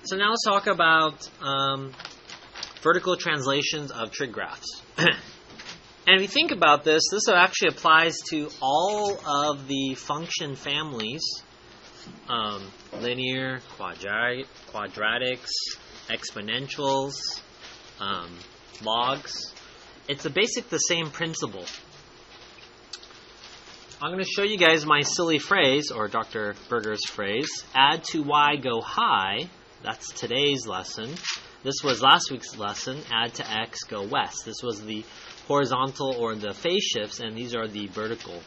So now let's talk about vertical translations of trig graphs. And if you think about this, this actually applies to all of the function families, linear, quadratics, exponentials, logs. It's the same principle. I'm going to show you guys my silly phrase, or Dr. Berger's phrase, add to y, go high. That's today's lesson. This was last week's lesson, add to x, go west. This was the horizontal or the phase shifts, and these are the vertical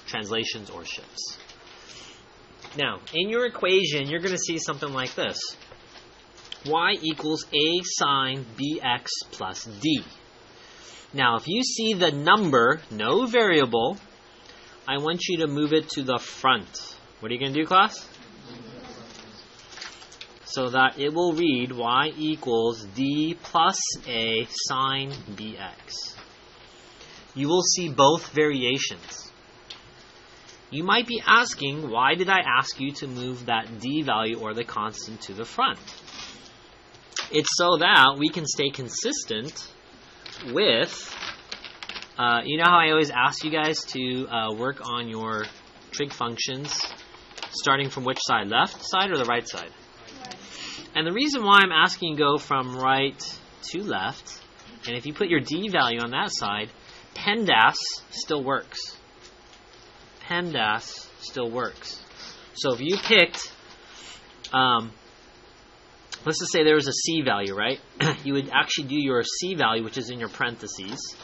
translations or shifts. Now, in your equation, you're going to see something like this. Y equals a sine bx plus d. Now, if you see the number, no variable, I want you to move it to the front. What are you going to do, class? So that it will read y equals d plus a sine bx. You will see both variations. You might be asking, why did I ask you to move that d value or the constant to the front? It's so that we can stay consistent with, you know how I always ask you guys to work on your trig functions starting from which side, left side or the right side? And the reason why I'm asking you to go from right to left, and if you put your d value on that side, PEMDAS still works. PEMDAS still works. So if you picked, let's just say there was a c value, right? You would actually do your c value, which is in your parentheses,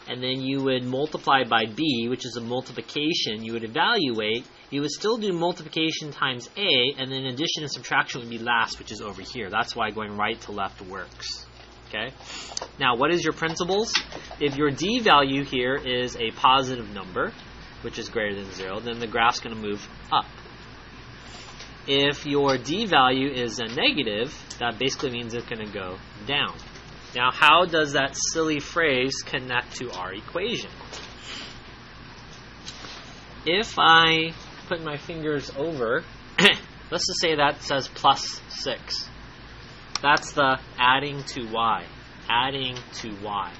and then you would multiply by b, which is a multiplication. You would evaluate. You would still do multiplication times a, and then addition and subtraction would be last, which is over here. That's why going right to left works. Okay. Now, what is your principles? If your d value here is a positive number, which is greater than 0, then the graph's going to move up. If your d value is a negative, that basically means it's going to go down. Now, how does that silly phrase connect to our equation? If I put my fingers over, let's just say that says plus 6. That's the adding to y. Adding to y.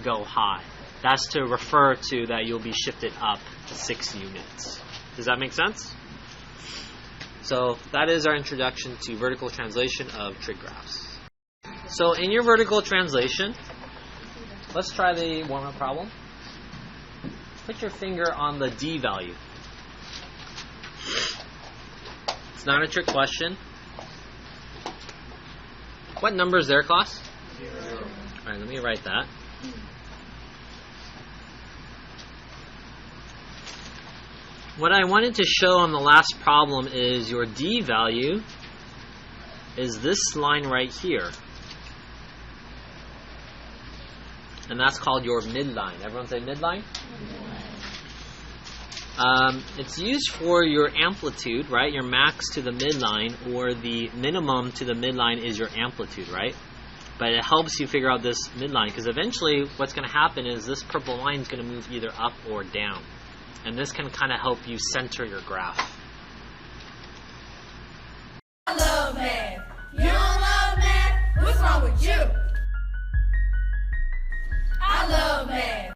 Go high. That's to refer to that you'll be shifted up 6 units. Does that make sense? So that is our introduction to vertical translation of trig graphs. So in your vertical translation, let's try the warm-up problem. Put your finger on the d value. It's not a trick question. What number is there, class? 0. All right, let me write that. What I wanted to show on the last problem is your d value is this line right here. And that's called your midline. Everyone say midline? It's used for your amplitude, right? Your max to the midline, or the minimum to the midline is your amplitude, right? But it helps you figure out this midline, because eventually what's going to happen is this purple line is going to move either up or down. And this can kind of help you center your graph.